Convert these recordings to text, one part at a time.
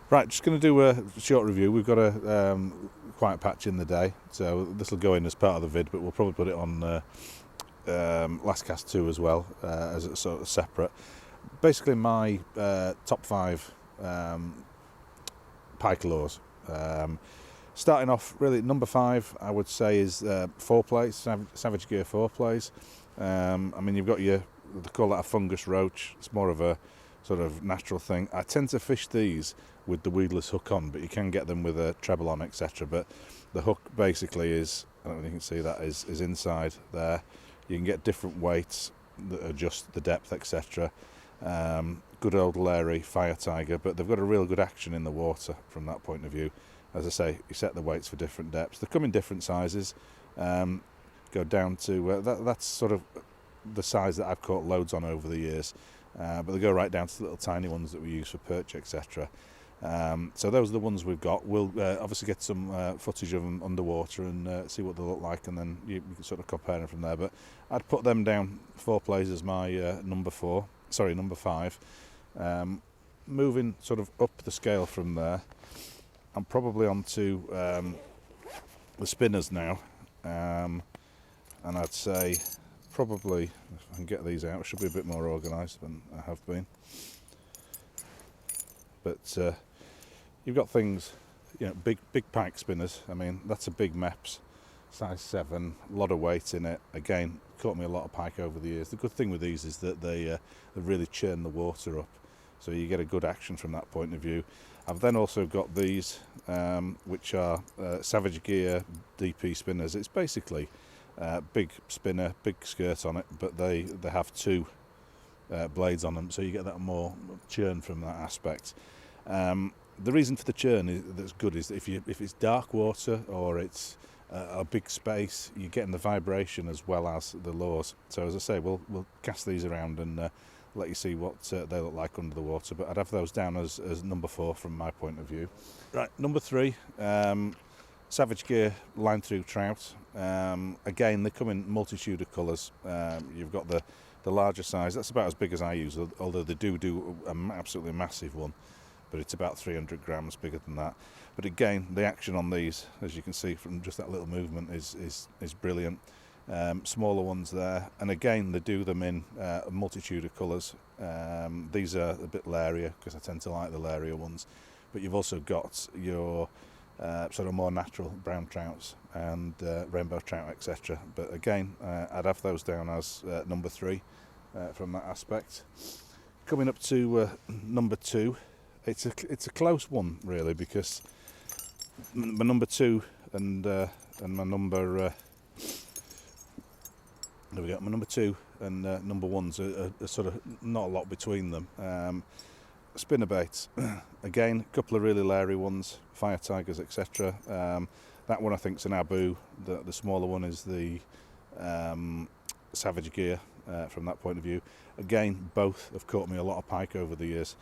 Right, just going to do a short review. We've got a quiet patch in the day, so this will go in as part of the vid, but we'll probably put it on Last Cast 2 as well, as it's sort of separate. Basically, my top five pike lures. Starting off, really, number 5, I would say, is 4-plays, Savage Gear 4-plays. I mean, you've got they call that a fungus roach. It's more of a sort of natural thing. I tend to fish these with the weedless hook on, but you can get them with a treble on, etc. But the hook basically is, I don't know if you can see that, is inside there. You can get different weights that adjust the depth, etc. Good old Larry Fire Tiger, but they've got a real good action in the water from that point of view. As I say, you set the weights for different depths. They come in different sizes. Go down to that's sort of the size that I've caught loads on over the years, but they go right down to the little tiny ones that we use for perch, etc. So those are the ones we've got. We'll obviously get some footage of them underwater and see what they look like, and then you can sort of compare them from there. But I'd put them down 4-plays as my number 5. Moving sort of up the scale from there, I'm probably on to the spinners now, and I'd say probably, if I can get these out, I should be a bit more organised than I have been. But you've got things, big pike spinners. I mean, that's a big Meps, size 7, a lot of weight in it. Again, caught me a lot of pike over the years. The good thing with these is that they really churn the water up, so you get a good action from that point of view. I've then also got these, which are Savage Gear DP spinners. It's basically big spinner, big skirt on it, but they have 2 blades on them, so you get that more churn from that aspect. The reason for the churn that's good is that if it's dark water or it's a big space, you're getting the vibration as well as the lures. So as I say, we'll cast these around and let you see what they look like under the water, but I'd have those down as number 4 from my point of view. Right, number 3, Savage Gear line through trout. Again, they come in multitude of colours. You've got the larger size, that's about as big as I use, although they do an absolutely massive one, but it's about 300 grams bigger than that. But again, the action on these, as you can see from just that little movement, is brilliant. Smaller ones there, and again they do them in a multitude of colours. These are a bit lairier because I tend to like the lairier ones, but you've also got your sort of more natural brown trouts and rainbow trout, etc. But again, I'd have those down as number 3 from that aspect. Coming up to number 2, it's a close one really, because my number 2 and my number there we go. My number 2 and number 1's are sort of not a lot between them. Spinnerbaits, again, a couple of really leery ones, Fire Tigers, etc. That one I think is an Abu. The smaller one is the Savage Gear from that point of view. Again, both have caught me a lot of pike over the years.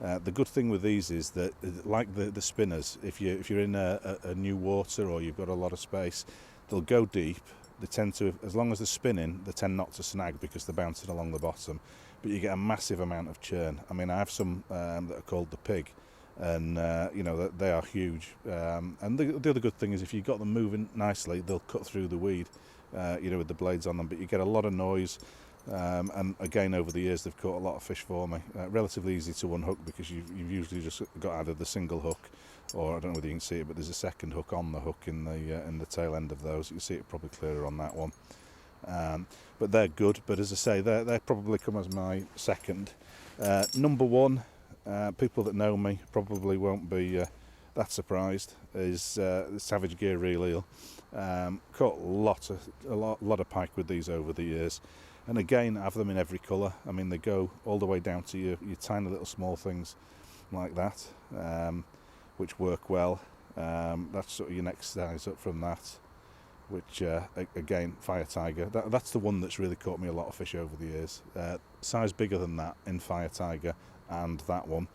The good thing with these is that, like the spinners, if you're in a new water or you've got a lot of space, they'll go deep. They tend to, as long as they're spinning, they tend not to snag because they're bouncing along the bottom. But you get a massive amount of churn. I mean, I have some that are called the Pig, and they are huge. And the other good thing is if you've got them moving nicely, they'll cut through the weed, with the blades on them. But you get a lot of noise. And again, over the years, they've caught a lot of fish for me. Relatively easy to unhook because you've usually just got either the single hook, or I don't know whether you can see it, but there's a second hook on the hook in the tail end of those. You can see it probably clearer on that one. But they're good. But as I say, they probably come as my second. Number 1, people that know me probably won't be that surprised, is the Savage Gear Reel Eel. Caught a lot of pike with these over the years. And again, I have them in every colour. I mean, they go all the way down to your tiny little small things like that, which work well. That's sort of your next size up from that, which, again, Fire Tiger. That's the one that's really caught me a lot of fish over the years. Size bigger than that in Fire Tiger and that one.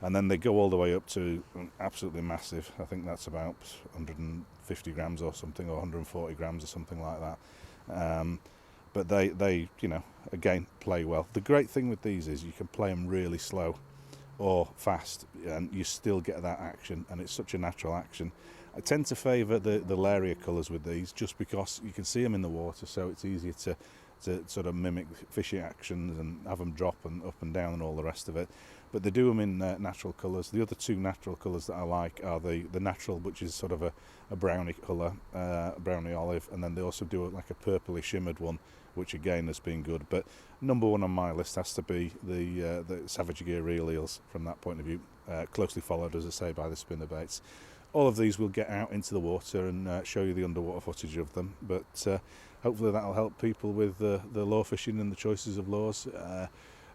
And then they go all the way up to absolutely massive. I think that's about 150 grams or something, or 140 grams or something like that. But they again, play well. The great thing with these is you can play them really slow. or fast, and you still get that action, and it's such a natural action. I tend to favour the Laria colours with these, just because you can see them in the water, so it's easier to sort of mimic fishy actions and have them drop and up and down and all the rest of it. But they do them in natural colours. The other two natural colours that I like are the natural, which is sort of a browny colour, browny olive, and then they also do like a purpley shimmered one, which again has been good. But number one on my list has to be the Savage Gear reel eels from that point of view, closely followed, as I say, by the spinnerbaits. All of these will get out into the water and show you the underwater footage of them, but hopefully that'll help people with the lure fishing and the choices of lures.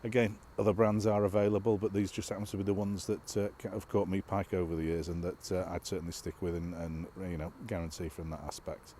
Again, other brands are available, but these just happen to be the ones that have caught me pike over the years, and that I'd certainly stick with and guarantee from that aspect.